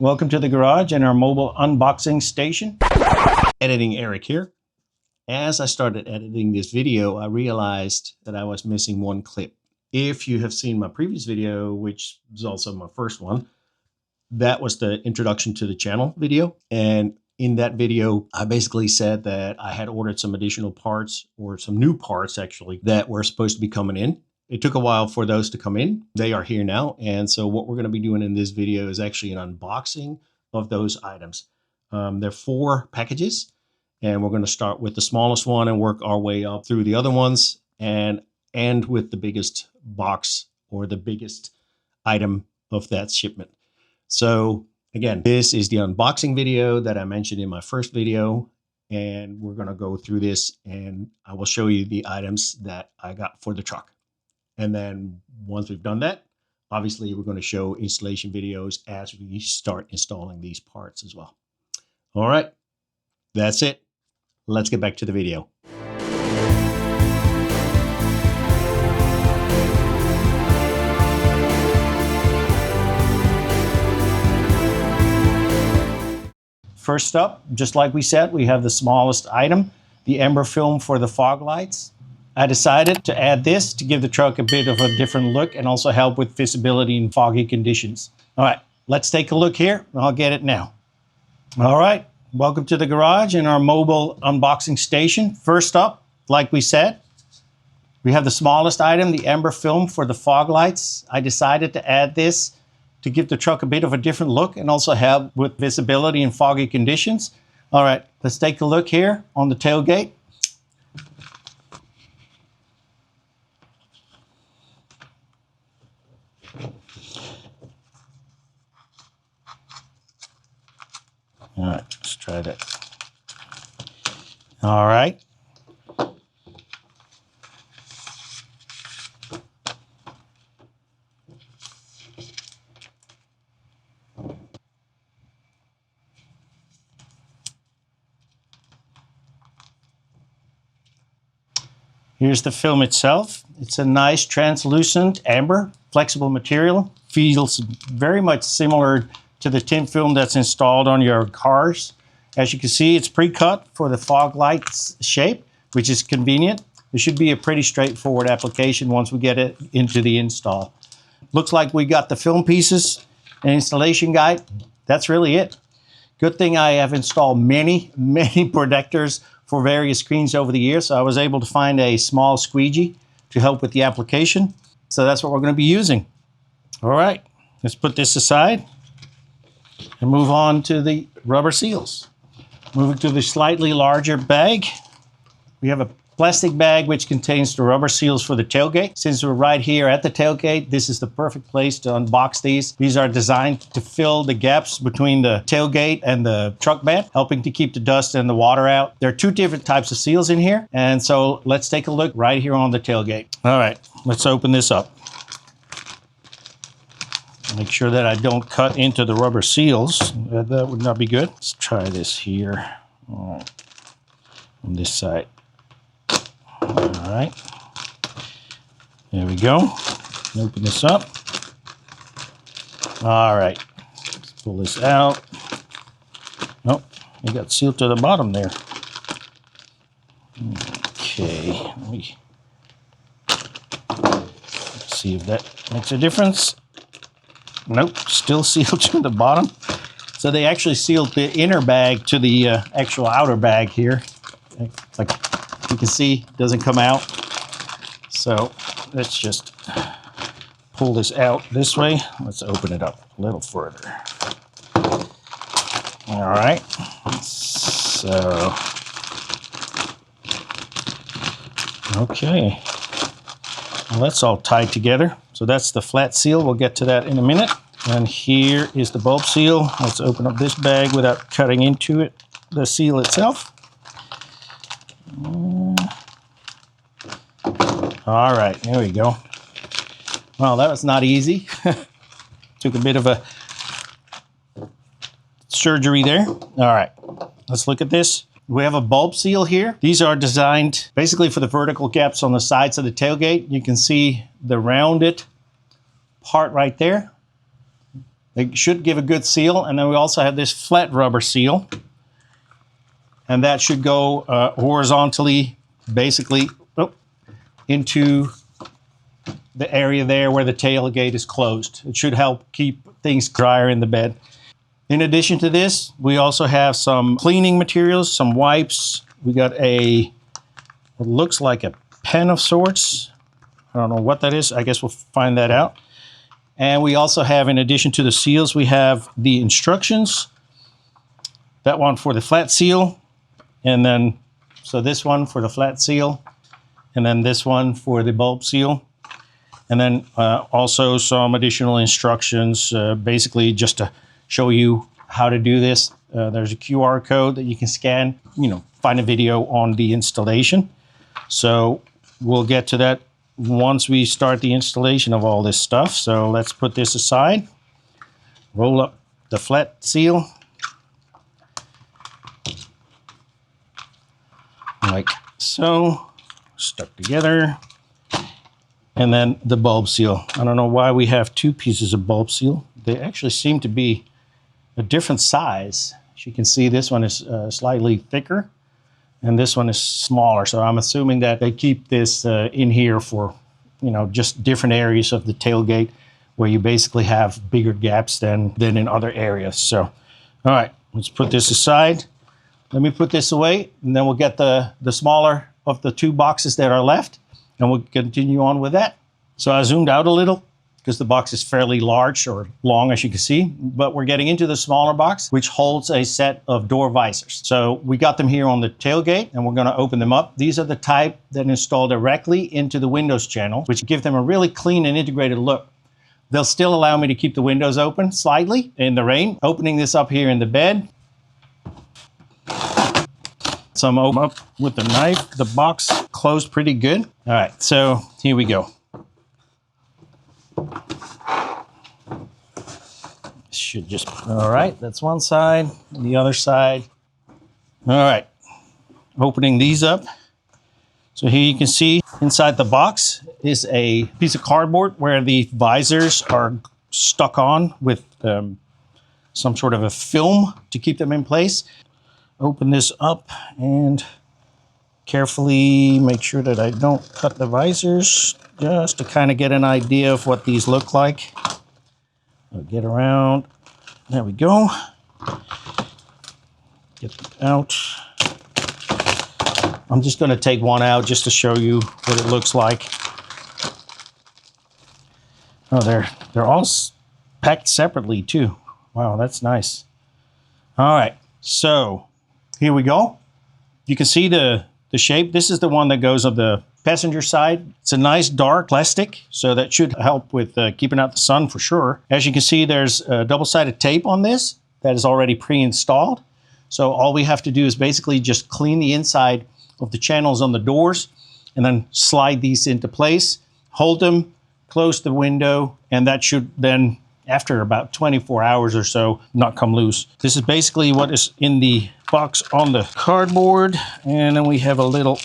Welcome to the garage and our mobile unboxing station. Editing Eric here. As I started editing this video, I realized that I was missing one clip. If you have seen my previous video, which is also my first one, that was the introduction to the channel video. And in that video, I basically said that I had ordered some additional parts, or some new parts actually, that were supposed to be coming in. It took a while for those to come in. They are here now. And so what we're going to be doing in this video is actually an unboxing of those items. There are 4 packages, and we're going to start with the smallest one and work our way up through the other ones and end with the biggest box or the biggest item of that shipment. So again, this is the unboxing video that I mentioned in my first video, and we're going to go through this and I will show you the items that I got for the truck. And then once we've done that, obviously we're going to show installation videos as we start installing these parts as well. All right, that's it. Let's get back to the video. First up, just like we said, we have the smallest item, the ember film for the fog lights. I decided to add this to give the truck a bit of a different look and also help with visibility in foggy conditions. All right, let's take a look here. I'll get it now. All right, welcome to the garage and our mobile unboxing station. First up, like we said, we have the smallest item, the ember film for the fog lights. I decided to add this to give the truck a bit of a different look and also help with visibility in foggy conditions. All right, let's take a look here on the tailgate. All right, let's try that. All right. Here's the film itself. It's a nice translucent amber, flexible material. Feels very much similar to the tint film that's installed on your cars. As you can see, it's pre-cut for the fog lights shape, which is convenient. It should be a pretty straightforward application once we get it into the install. Looks like we got the film pieces, an installation guide. That's really it. Good thing I have installed many protectors for various screens over the years, so I was able to find a small squeegee to help with the application. So that's what we're going to be using. All right, let's put this aside and move on to the rubber seals. Moving to the slightly larger bag, we have a plastic bag which contains the rubber seals for the tailgate. Since we're right here at the tailgate, this is the perfect place to unbox these. These are designed to fill the gaps between the tailgate and the truck bed, helping to keep the dust and the water out. There are 2 different types of seals in here, and so let's take a look right here on the tailgate. All right, let's open this up. Make sure that I don't cut into the rubber seals. That would not be good. Let's try this here. All right, on this side. All right, there we go. Open this up. All right, let's pull this out. Nope, it got sealed to the bottom there. Okay, let me see if that makes a difference. Nope, still sealed to the bottom. So they actually sealed the inner bag to the actual outer bag here. Like you can see, it doesn't come out. So let's just pull this out this way. Let's open it up a little further. All right, so, okay. Well, that's all tied together. So that's the flat seal. We'll get to that in a minute. And here is the bulb seal. Let's open up this bag without cutting into it, the seal itself. All right, there we go. Well, that was not easy. Took a bit of a surgery there. All right, let's look at this. We have a bulb seal here. These are designed basically for the vertical gaps on the sides of the tailgate. You can see the rounded part right there. They should give a good seal. And then we also have this flat rubber seal. And that should go horizontally, basically, into the area there where the tailgate is closed. It should help keep things drier in the bed. In addition to this, we also have some cleaning materials, some wipes. We got what looks like a pen of sorts. I don't know what that is. I guess we'll find that out. And we also have, in addition to the seals, we have the instructions. That one for the flat seal. And then, so this one for the flat seal. And then this one for the bulb seal. And then also some additional instructions, basically just to show you how to do this. There's a QR code that you can scan, find a video on the installation. So we'll get to that once we start the installation of all this stuff. So let's put this aside, roll up the flat seal, like so, stuck together. And then the bulb seal. I don't know why we have two pieces of bulb seal. They actually seem to be a different size. As you can see, this one is slightly thicker and this one is smaller. So I'm assuming that they keep this in here for, just different areas of the tailgate where you basically have bigger gaps than in other areas. So, all right, let's put this aside. Let me put this away, and then we'll get the smaller of the two boxes that are left, and we'll continue on with that. So I zoomed out a little because the box is fairly large or long, as you can see, but we're getting into the smaller box, which holds a set of door visors. So we got them here on the tailgate, and we're going to open them up. These are the type that install directly into the windows channel, which give them a really clean and integrated look. They'll still allow me to keep the windows open slightly in the rain. Opening this up here in the bed. So I'm open up with the knife. The box closed pretty good. All right, so here we go. Should just, all right, that's one side, the other side. All right, opening these up. So here you can see inside the box is a piece of cardboard where the visors are stuck on with some sort of a film to keep them in place. Open this up and carefully make sure that I don't cut the visors, just to kind of get an idea of what these look like. I'll get around. There we go. Get them out. I'm just going to take one out just to show you what it looks like. Oh, they're all packed separately too. Wow, that's nice. All right, so here we go. You can see the shape. This is the one that goes on the passenger side. It's a nice dark plastic, so that should help with keeping out the sun for sure. As you can see, there's double-sided tape on this that is already pre-installed. So all we have to do is basically just clean the inside of the channels on the doors and then slide these into place, hold them, close the window, and that should then, after about 24 hours or so, not come loose. This is basically what is in the box on the cardboard. And then we have a little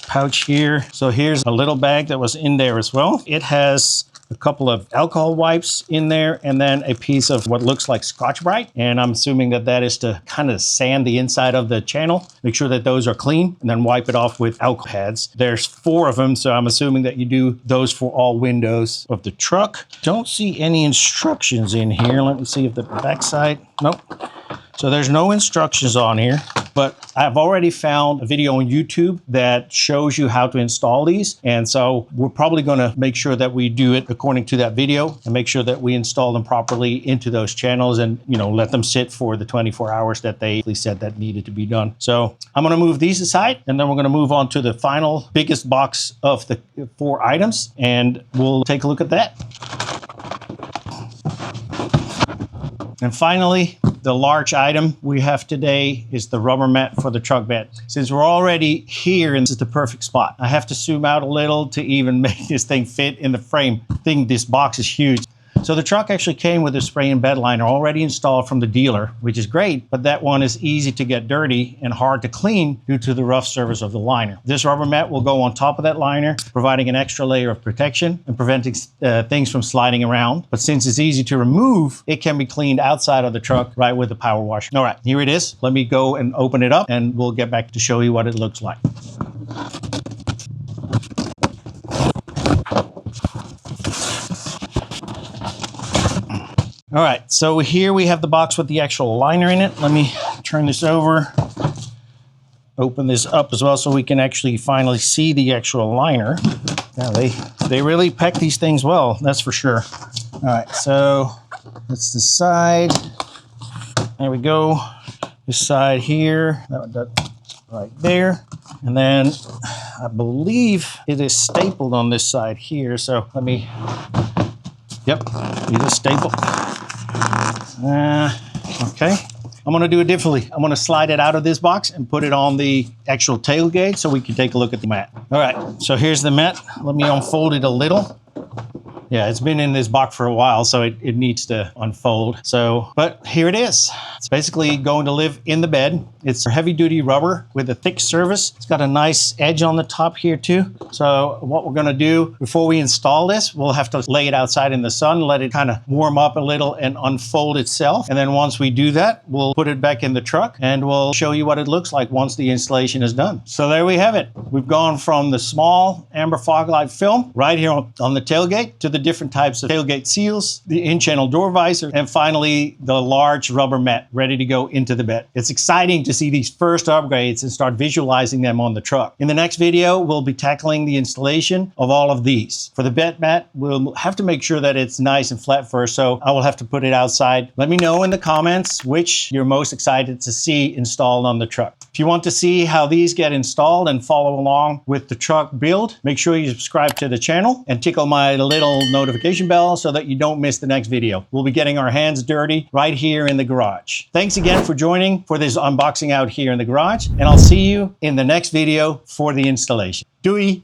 pouch here. So here's a little bag that was in there as well. It has a couple of alcohol wipes in there and then a piece of what looks like Scotch-Brite. And I'm assuming that that is to kind of sand the inside of the channel, make sure that those are clean, and then wipe it off with alcohol pads. There's 4 of them, so I'm assuming that you do those for all windows of the truck. Don't see any instructions in here. Let me see if the backside, nope. So there's no instructions on here, but I've already found a video on YouTube that shows you how to install these. And so we're probably going to make sure that we do it according to that video and make sure that we install them properly into those channels and, let them sit for the 24 hours that they said that needed to be done. So I'm going to move these aside, and then we're going to move on to the final biggest box of the 4 items, and we'll take a look at that. And finally, the large item we have today is the rubber mat for the truck bed. Since we're already here, and this is the perfect spot, I have to zoom out a little to even make this thing fit in the frame. I think this box is huge. So the truck actually came with a spray and bed liner already installed from the dealer, which is great, but that one is easy to get dirty and hard to clean due to the rough surface of the liner. This rubber mat will go on top of that liner, providing an extra layer of protection and preventing things from sliding around. But since it's easy to remove, it can be cleaned outside of the truck right with the power washer. All right, here it is. Let me go and open it up and we'll get back to show you what it looks like. All right, so here we have the box with the actual liner in it. Let me turn this over, open this up as well so we can actually finally see the actual liner. Now they really pack these things well, that's for sure. All right, so that's the side. There we go. This side here, that right there. And then I believe it is stapled on this side here. So let me, yep, it is stapled. Okay, I'm gonna do it differently. I'm gonna slide it out of this box and put it on the actual tailgate so we can take a look at the mat. All right, so here's the mat. Let me unfold it a little. Yeah, it's been in this box for a while, so it needs to unfold. So, but here it is. It's basically going to live in the bed. It's heavy duty rubber with a thick surface. It's got a nice edge on the top here too. So what we're gonna do before we install this, we'll have to lay it outside in the sun, let it kind of warm up a little and unfold itself. And then once we do that, we'll put it back in the truck and we'll show you what it looks like once the installation is done. So there we have it. We've gone from the small amber fog light film right here on the tailgate to the different types of tailgate seals, the in-channel door visor, and finally the large rubber mat ready to go into the bed. It's exciting to see these first upgrades and start visualizing them on the truck. In the next video, we'll be tackling the installation of all of these. For the bed mat, we'll have to make sure that it's nice and flat first, so I will have to put it outside. Let me know in the comments which you're most excited to see installed on the truck. If you want to see how these get installed and follow along with the truck build, make sure you subscribe to the channel and tickle my little notification bell so that you don't miss the next video. We'll be getting our hands dirty right here in the garage. Thanks again for joining for this unboxing out here in the garage, and I'll see you in the next video for the installation. Doei!